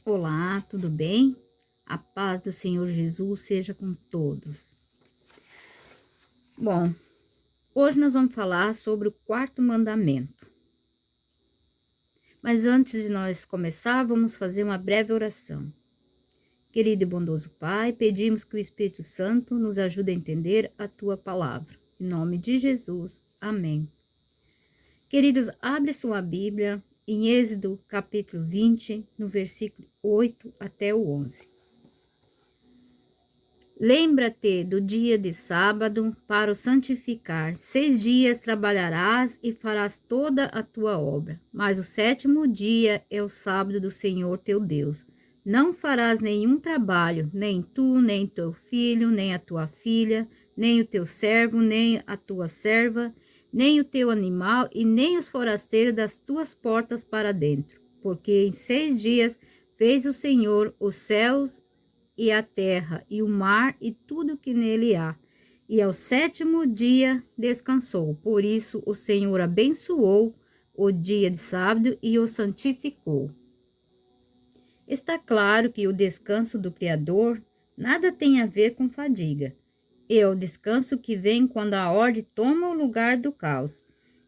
Olá, tudo bem? A paz do Senhor Jesus seja com todos. Bom, hoje nós vamos falar sobre o quarto mandamento. Mas antes de nós começar, vamos fazer uma breve oração. Querido e bondoso Pai, pedimos que o Espírito Santo nos ajude a entender a Tua palavra. Em nome de Jesus, amém. Queridos, abre sua Bíblia em Êxodo capítulo 20, no versículo 8 até o 11. Lembra-te do dia de sábado para o santificar. 6 dias trabalharás e farás toda a tua obra. Mas o 7º dia é o sábado do Senhor teu Deus. Não farás nenhum trabalho, nem tu, nem teu filho, nem a tua filha, nem o teu servo, nem a tua serva, nem o teu animal e nem os forasteiros das tuas portas para dentro. Porque em 6 dias fez o Senhor os céus e a terra, e o mar, e tudo que nele há. E ao 7º dia descansou. Por isso o Senhor abençoou o dia de sábado e o santificou. Está claro que o descanso do Criador nada tem a ver com fadiga. É o descanso que vem quando a ordem toma o lugar do caos.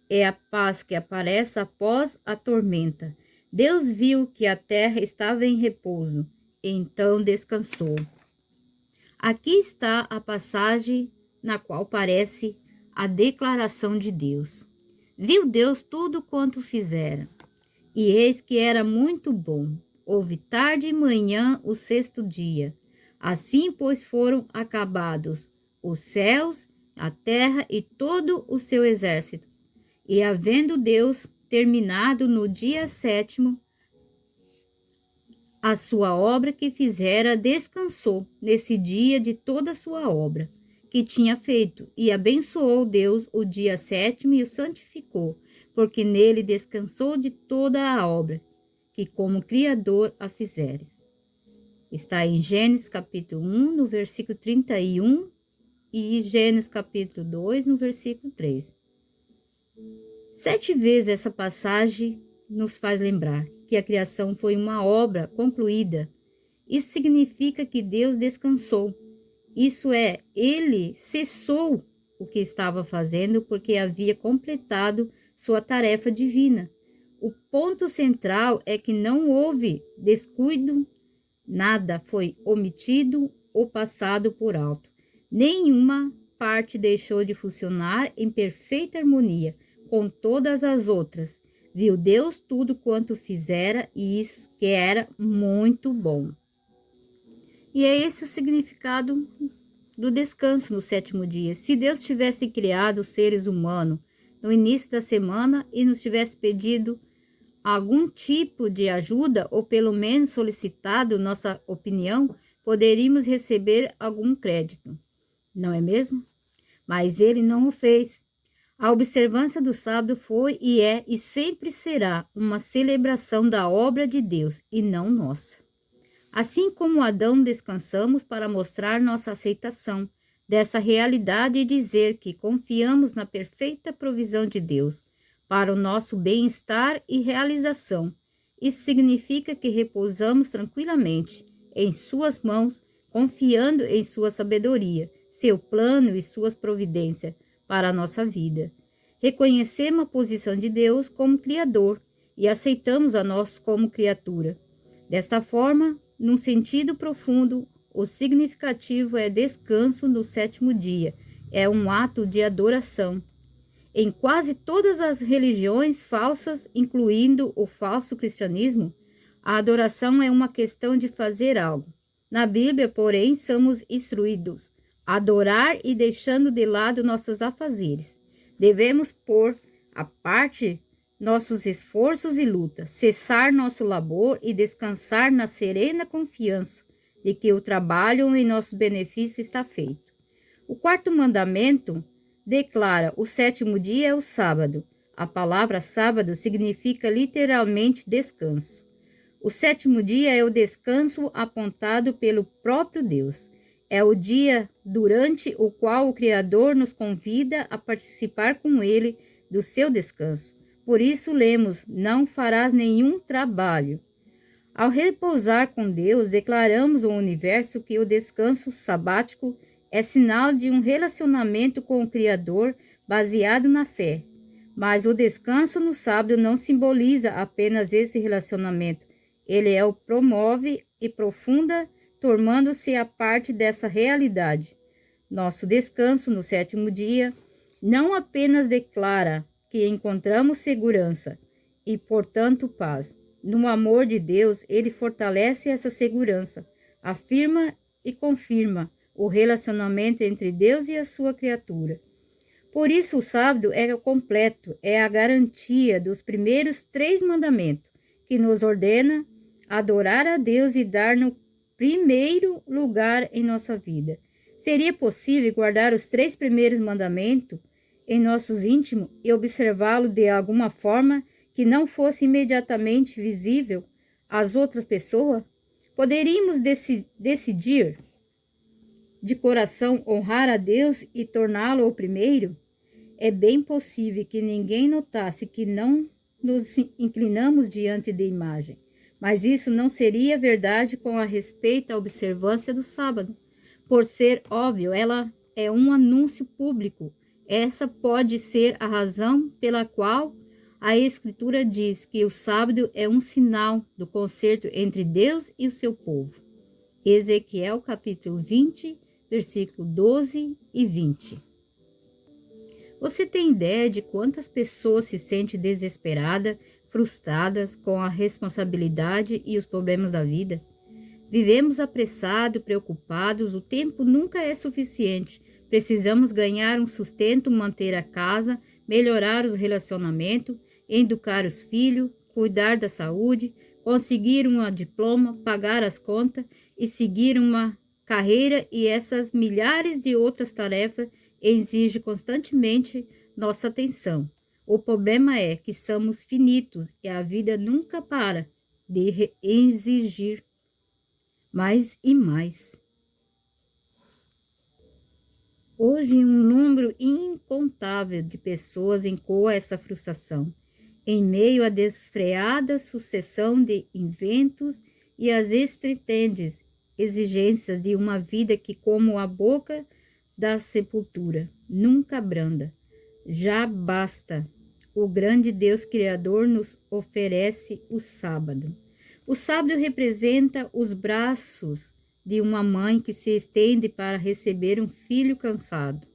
É a paz que aparece após a tormenta. Deus viu que a terra estava em repouso, então descansou. Aqui está a passagem na qual parece a declaração de Deus. Viu Deus tudo quanto fizera, e eis que era muito bom. Houve tarde e manhã o 6º dia. Assim, pois, foram acabados os céus, a terra e todo o seu exército. E havendo Deus terminado no dia 7º, a sua obra que fizera, descansou nesse dia de toda a sua obra que tinha feito, e abençoou Deus o dia 7º e o santificou, porque nele descansou de toda a obra que como Criador a fizeres. Está em Gênesis capítulo 1, no versículo 31, e Gênesis capítulo 2, no versículo 3. 7 vezes essa passagem nos faz lembrar que a criação foi uma obra concluída. Isso significa que Deus descansou. Isso é, ele cessou o que estava fazendo porque havia completado sua tarefa divina. O ponto central é que não houve descuido, nada foi omitido ou passado por alto. Nenhuma parte deixou de funcionar em perfeita harmonia com todas as outras. Viu Deus tudo quanto fizera e isso que era muito bom. E é esse o significado do descanso no 7º dia. Se Deus tivesse criado os seres humanos no início da semana e nos tivesse pedido algum tipo de ajuda, ou pelo menos solicitado nossa opinião, poderíamos receber algum crédito, não é mesmo? Mas ele não o fez. A observância do sábado foi e é e sempre será uma celebração da obra de Deus e não nossa. Assim como Adão, descansamos para mostrar nossa aceitação dessa realidade e dizer que confiamos na perfeita provisão de Deus para o nosso bem-estar e realização. Isso significa que repousamos tranquilamente em suas mãos, confiando em sua sabedoria, seu plano e suas providências para a nossa vida. Reconhecemos a posição de Deus como Criador e aceitamos a nós como criatura. Desta forma, num sentido profundo, o significativo é descanso no 7º dia. É um ato de adoração. Em quase todas as religiões falsas, incluindo o falso cristianismo, a adoração é uma questão de fazer algo. Na Bíblia, porém, somos instruídos a adorar e deixando de lado nossos afazeres. Devemos pôr à parte nossos esforços e lutas, cessar nosso labor e descansar na serena confiança de que o trabalho em nosso benefício está feito. O 4º mandamento declara o 7º dia é o sábado. A palavra sábado significa literalmente descanso. O 7º dia é o descanso apontado pelo próprio Deus. É o dia durante o qual o Criador nos convida a participar com ele do seu descanso. Por isso lemos, não farás nenhum trabalho. Ao repousar com Deus, declaramos ao universo que o descanso sabático é sinal de um relacionamento com o Criador baseado na fé. Mas o descanso no sábado não simboliza apenas esse relacionamento. Ele o promove e profunda, tornando-se a parte dessa realidade. Nosso descanso no sétimo dia não apenas declara que encontramos segurança e, portanto, paz. No amor de Deus, ele fortalece essa segurança, afirma e confirma o relacionamento entre Deus e a sua criatura. Por isso, o sábado é completo, é a garantia dos primeiros 3 mandamentos, que nos ordena adorar a Deus e dar no primeiro lugar em nossa vida. Seria possível guardar os 3 primeiros mandamentos em nossos íntimos e observá-lo de alguma forma que não fosse imediatamente visível às outras pessoas? Poderíamos decidir de coração honrar a Deus e torná-lo o primeiro? É bem possível que ninguém notasse que não nos inclinamos diante de imagem, mas isso não seria verdade com a respeito à observância do sábado. Por ser óbvio, ela é um anúncio público. Essa pode ser a razão pela qual a Escritura diz que o sábado é um sinal do concerto entre Deus e o seu povo. Ezequiel capítulo 20, versículo 12 e 20. Você tem ideia de quantas pessoas se sentem desesperadas, frustradas com a responsabilidade e os problemas da vida? Vivemos apressados, preocupados, o tempo nunca é suficiente. Precisamos ganhar um sustento, manter a casa, melhorar os relacionamentos, educar os filhos, cuidar da saúde, conseguir um diploma, pagar as contas e seguir uma carreira, e essas milhares de outras tarefas exigem constantemente nossa atenção. O problema é que somos finitos e a vida nunca para de exigir mais e mais. Hoje, um número incontável de pessoas encoa essa frustração, em meio à desfreada sucessão de inventos e às estridentes exigências de uma vida que, como a boca da sepultura, nunca branda. Já basta. O grande Deus Criador nos oferece o sábado. O sábado representa os braços de uma mãe que se estende para receber um filho cansado.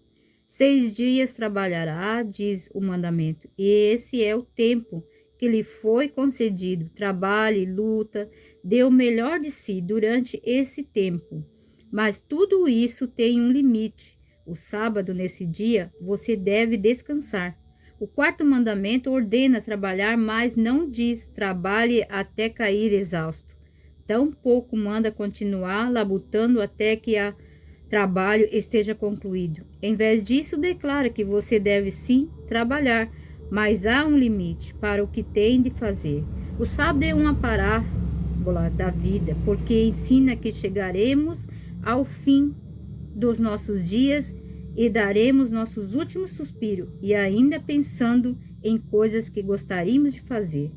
6 dias trabalhará, diz o mandamento, e esse é o tempo que lhe foi concedido. Trabalhe, luta, dê o melhor de si durante esse tempo. Mas tudo isso tem um limite. O sábado, nesse dia, você deve descansar. O 4º mandamento ordena trabalhar, mas não diz trabalhe até cair exausto. Tampouco manda continuar labutando até que o trabalho esteja concluído. Em vez disso, declara que você deve sim trabalhar, mas há um limite para o que tem de fazer. O sábado é uma parábola da vida, porque ensina que chegaremos ao fim dos nossos dias e daremos nossos últimos suspiros, e ainda pensando em coisas que gostaríamos de fazer.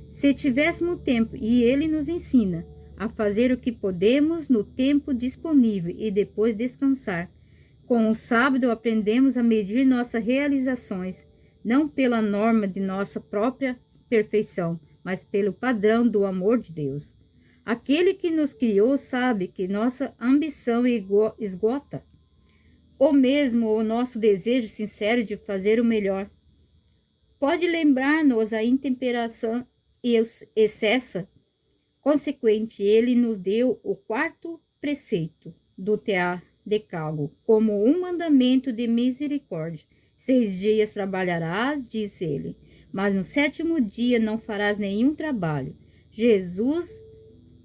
Se tivéssemos tempo, e ele nos ensina a fazer o que podemos no tempo disponível e depois descansar. Com o sábado aprendemos a medir nossas realizações, não pela norma de nossa própria perfeição, mas pelo padrão do amor de Deus. Aquele que nos criou sabe que nossa ambição esgota, ou mesmo o nosso desejo sincero de fazer o melhor. Pode lembrar-nos a intemperação e excessa. Consequente, ele nos deu o 4º preceito do Decálogo, como um mandamento de misericórdia. 6 dias trabalharás, disse ele, mas no 7º dia não farás nenhum trabalho. Jesus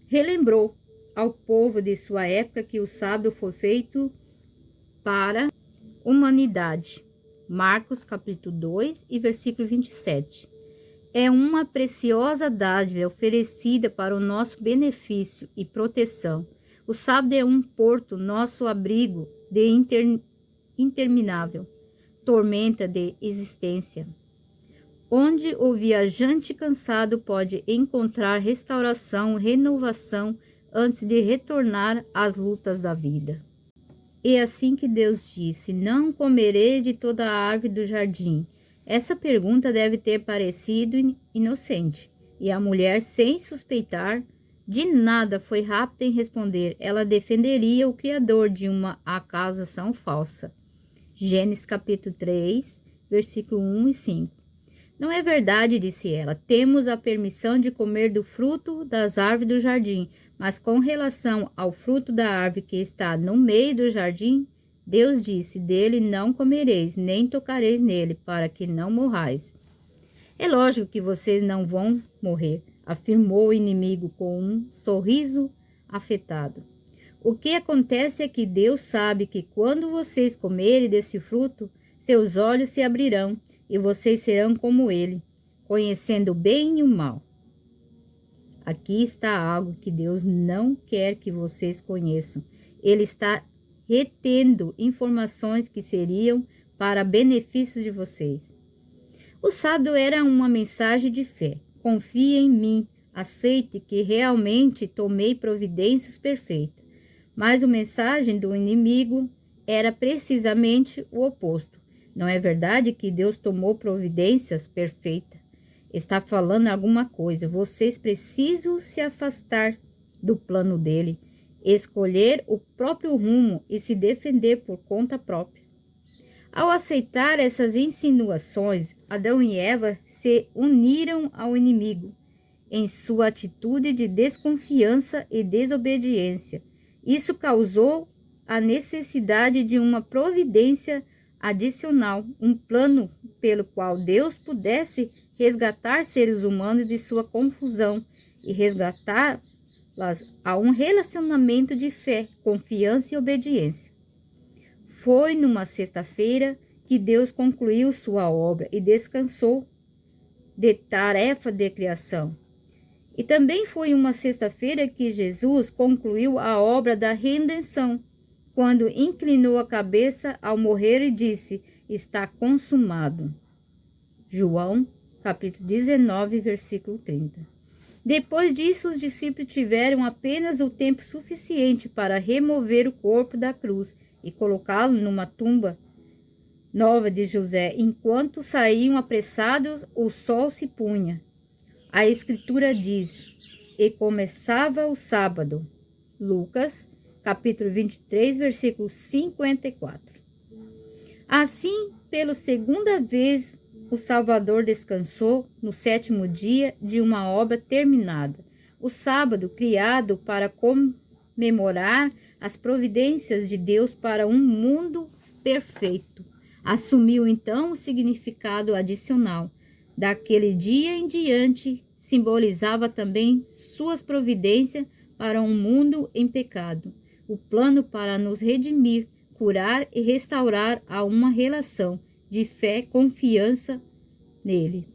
relembrou ao povo de sua época que o sábado foi feito para a humanidade. Marcos capítulo 2 e versículo 27. É uma preciosa dádiva oferecida para o nosso benefício e proteção. O sábado é um porto, nosso abrigo de interminável tormenta de existência. onde o viajante cansado pode encontrar restauração, renovação antes de retornar às lutas da vida. E assim que Deus disse: não comerei de toda a árvore do jardim. Essa pergunta deve ter parecido inocente, e a mulher, sem suspeitar de nada, foi rápida em responder. Ela defenderia o Criador de uma acusação falsa. Gênesis capítulo 3, versículo 1 e 5. Não é verdade, disse ela. Temos a permissão de comer do fruto das árvores do jardim, mas com relação ao fruto da árvore que está no meio do jardim, Deus disse: dele não comereis, nem tocareis nele, para que não morrais. É lógico que vocês não vão morrer, afirmou o inimigo com um sorriso afetado. O que acontece é que Deus sabe que quando vocês comerem desse fruto, seus olhos se abrirão e vocês serão como ele, conhecendo o bem e o mal. Aqui está algo que Deus não quer que vocês conheçam. Ele está retendo informações que seriam para benefício de vocês. O sábado era uma mensagem de fé. Confie em mim, aceite que realmente tomei providências perfeitas. Mas a mensagem do inimigo era precisamente o oposto. Não é verdade que Deus tomou providências perfeitas? Está falando alguma coisa. Vocês precisam se afastar do plano dele, escolher o próprio rumo e se defender por conta própria. Ao aceitar essas insinuações, Adão e Eva se uniram ao inimigo em sua atitude de desconfiança e desobediência. Isso causou a necessidade de uma providência adicional, um plano pelo qual Deus pudesse resgatar seres humanos de sua confusão e resgatá-las a um relacionamento de fé, confiança e obediência. Foi numa sexta-feira que Deus concluiu sua obra e descansou de tarefa de criação. E também foi uma sexta-feira que Jesus concluiu a obra da redenção, quando inclinou a cabeça ao morrer e disse: está consumado. João, capítulo 19, versículo 30. Depois disso, os discípulos tiveram apenas o tempo suficiente para remover o corpo da cruz e colocá-lo numa tumba nova de José. Enquanto saíam apressados, o sol se punha. A Escritura diz: e começava o sábado. Lucas, capítulo 23, versículo 54. Assim, pela segunda vez, o Salvador descansou no sétimo dia de uma obra terminada. O sábado, criado para comemorar as providências de Deus para um mundo perfeito, assumiu então o significado adicional. Daquele dia em diante, simbolizava também suas providências para um mundo em pecado, o plano para nos redimir, curar e restaurar a uma relação de fé, confiança nele.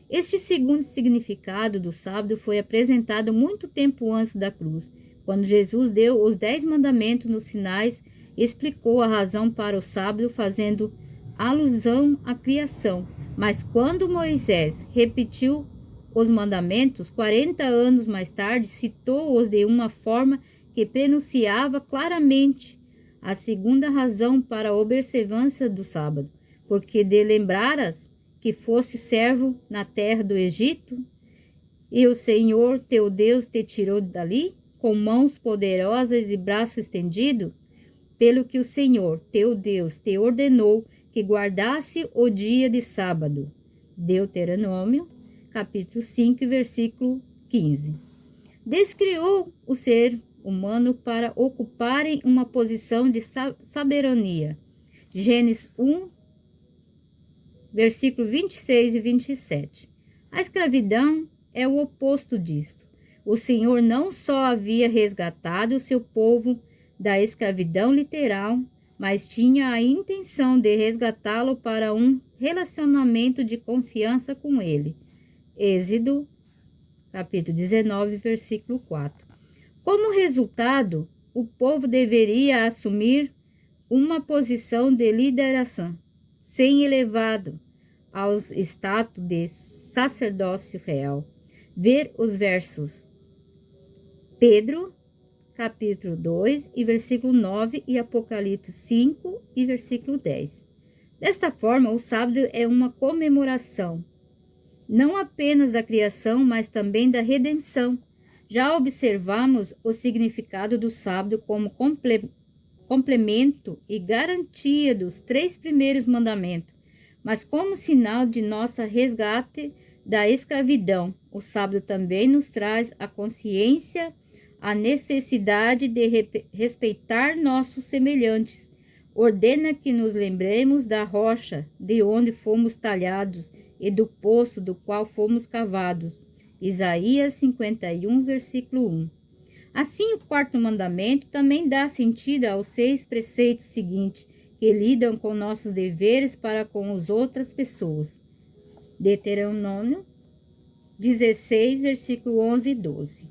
Este segundo significado do sábado foi apresentado muito tempo antes da cruz. Quando Jesus deu os 10 mandamentos nos sinais, explicou a razão para o sábado, fazendo alusão à criação. Mas quando Moisés repetiu os mandamentos, 40 anos mais tarde, citou-os de uma forma que pronunciava claramente a segunda razão para a observância do sábado, porque de lembraras que foste servo na terra do Egito, e o Senhor teu Deus te tirou dali, com mãos poderosas e braço estendido, pelo que o Senhor teu Deus te ordenou que guardasse o dia de sábado. Deuteronômio, capítulo 5, versículo 15. Descriou o ser humano para ocuparem uma posição de soberania. Gênesis 1, versículo 26 e 27. A escravidão é o oposto disto. O Senhor não só havia resgatado o seu povo da escravidão literal, mas tinha a intenção de resgatá-lo para um relacionamento de confiança com ele. Êxodo, capítulo 19, versículo 4. Como resultado, o povo deveria assumir uma posição de lideração, sem elevado aos status de sacerdócio real. Ver os versos Pedro, capítulo 2 e versículo 9 e Apocalipse 5 e versículo 10. Desta forma, o sábado é uma comemoração, não apenas da criação, mas também da redenção. Já observamos o significado do sábado como complemento e garantia dos 3 primeiros mandamentos, mas como sinal de nosso resgate da escravidão. O sábado também nos traz a consciência, a necessidade de respeitar nossos semelhantes. Ordena que nos lembremos da rocha de onde fomos talhados e do poço do qual fomos cavados. Isaías 51, versículo 1. Assim, o 4º mandamento também dá sentido aos 6 preceitos seguintes, que lidam com nossos deveres para com as outras pessoas. Deuteronômio 16, versículo 11 e 12.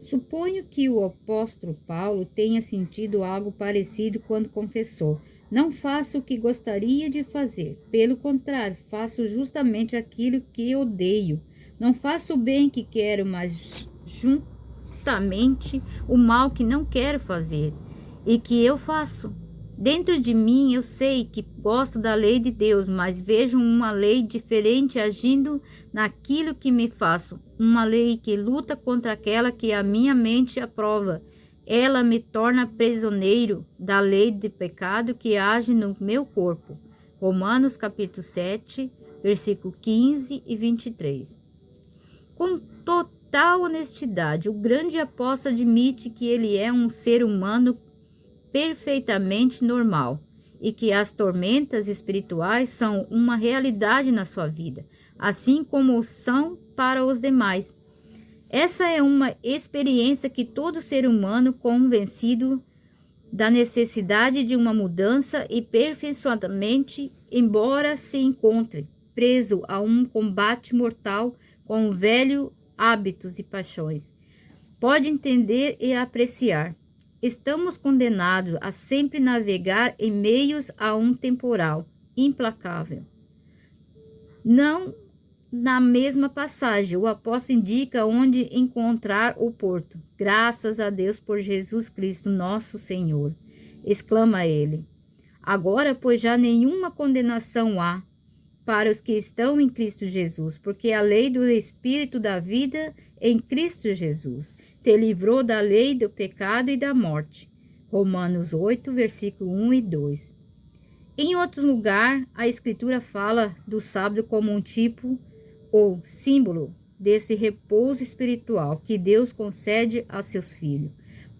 Suponho que o apóstolo Paulo tenha sentido algo parecido quando confessou: não faço o que gostaria de fazer, pelo contrário, faço justamente aquilo que odeio. Não faço o bem que quero, mas justamente o mal que não quero fazer, e que eu faço. Dentro de mim eu sei que gosto da lei de Deus, mas vejo uma lei diferente agindo naquilo que me faço, uma lei que luta contra aquela que a minha mente aprova. Ela me torna prisioneiro da lei de pecado que age no meu corpo. Romanos capítulo 7, versículo 15 e 23. Com total honestidade, o grande apóstolo admite que ele é um ser humano perfeitamente normal e que as tormentas espirituais são uma realidade na sua vida, assim como são para os demais. Essa é uma experiência que todo ser humano convencido da necessidade de uma mudança e perfeiçoadamente, embora se encontre preso a um combate mortal com velhos hábitos e paixões, pode entender e apreciar. Estamos condenados a sempre navegar em meios a um temporal implacável. Não na mesma passagem, o apóstolo indica onde encontrar o porto. Graças a Deus por Jesus Cristo, nosso Senhor, exclama ele. Agora, pois, já nenhuma condenação há para os que estão em Cristo Jesus, porque a lei do Espírito da vida em Cristo Jesus te livrou da lei do pecado e da morte. Romanos 8, versículo 1 e 2. Em outro lugar, a Escritura fala do sábado como um tipo ou símbolo desse repouso espiritual que Deus concede a seus filhos.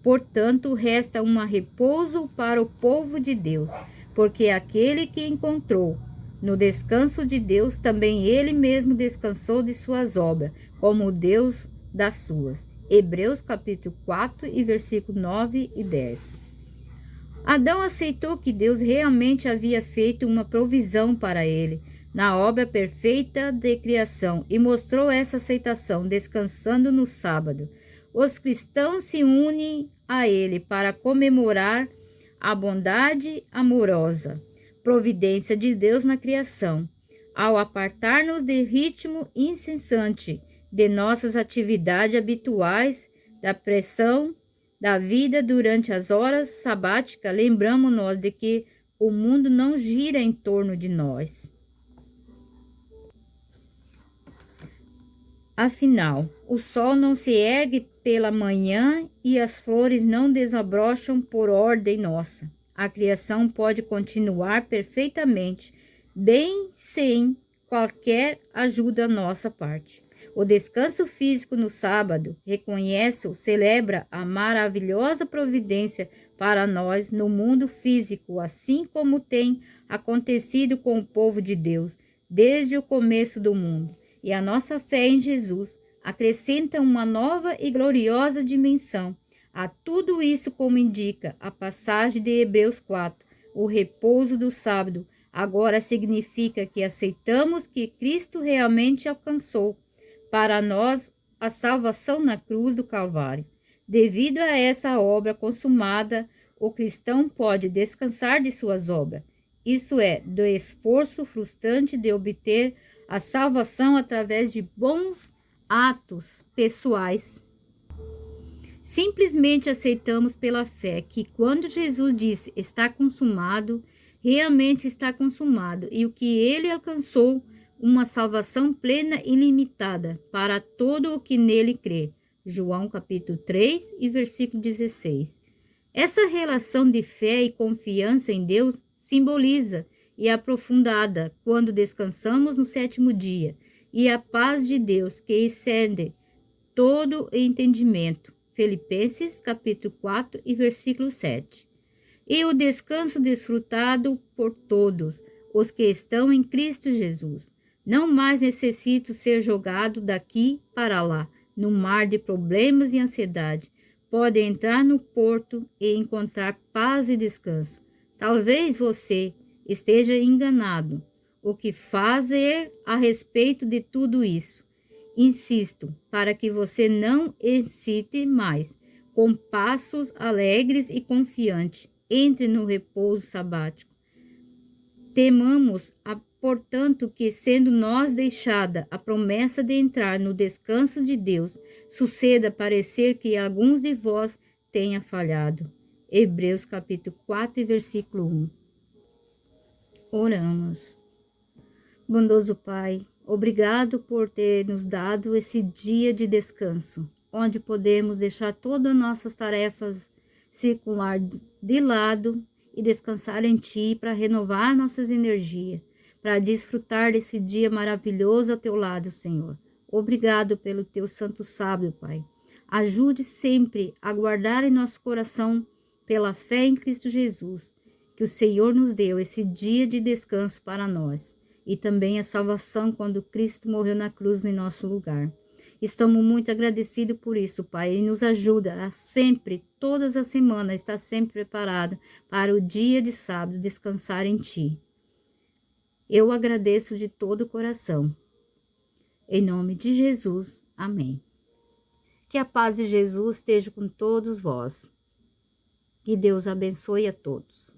Portanto, resta um repouso para o povo de Deus, porque aquele que encontrou no descanso de Deus, também ele mesmo descansou de suas obras, como Deus das suas. Hebreus capítulo 4 e versículo 9 e 10. Adão aceitou que Deus realmente havia feito uma provisão para ele na obra perfeita de criação e mostrou essa aceitação descansando no sábado. Os cristãos se unem a ele para comemorar a bondade amorosa, providência de Deus na criação, ao apartar-nos do ritmo incessante de nossas atividades habituais, da pressão da vida durante as horas sabáticas, lembramos-nos de que o mundo não gira em torno de nós. Afinal, o sol não se ergue pela manhã e as flores não desabrocham por ordem nossa. A criação pode continuar perfeitamente, bem sem qualquer ajuda da nossa parte. O descanso físico no sábado reconhece ou celebra a maravilhosa providência para nós no mundo físico, assim como tem acontecido com o povo de Deus desde o começo do mundo. E a nossa fé em Jesus acrescenta uma nova e gloriosa dimensão a tudo isso, como indica a passagem de Hebreus 4. O repouso do sábado agora significa que aceitamos que Cristo realmente alcançou para nós a salvação na cruz do Calvário. Devido a essa obra consumada, o cristão pode descansar de suas obras isso é, do esforço frustrante de obter a salvação através de bons atos pessoais. Simplesmente aceitamos pela fé que quando Jesus disse está consumado, realmente está consumado, e o que ele alcançou, uma salvação plena e ilimitada para todo o que nele crê. João capítulo 3 e versículo 16. Essa relação de fé e confiança em Deus simboliza e é aprofundada quando descansamos no sétimo dia, e a paz de Deus que excede todo entendimento. Filipenses capítulo 4 e versículo 7. E o descanso desfrutado por todos os que estão em Cristo Jesus. Não mais necessito ser jogado daqui para lá, no mar de problemas e ansiedade. Pode entrar no porto e encontrar paz e descanso. Talvez você esteja enganado. O que fazer a respeito de tudo isso? Insisto, para que você não hesite mais, com passos alegres e confiantes, entre no repouso sabático. Temamos, portanto, que, sendo nós deixada a promessa de entrar no descanso de Deus, suceda parecer que alguns de vós tenha falhado. Hebreus capítulo 4, versículo 1. Oramos. Bondoso Pai, obrigado por ter nos dado esse dia de descanso, onde podemos deixar todas as nossas tarefas circular de lado e descansar em Ti para renovar nossas energias, para desfrutar desse dia maravilhoso ao Teu lado, Senhor. Obrigado pelo Teu santo sábado, Pai. Ajude sempre a guardar em nosso coração, pela fé em Cristo Jesus, que o Senhor nos deu esse dia de descanso para nós. E também a salvação quando Cristo morreu na cruz em nosso lugar. Estamos muito agradecidos por isso, Pai, e nos ajuda a sempre, todas as semanas, estar sempre preparado para o dia de sábado descansar em Ti. Eu agradeço de todo o coração. Em nome de Jesus, amém. Que a paz de Jesus esteja com todos vós. Que Deus abençoe a todos.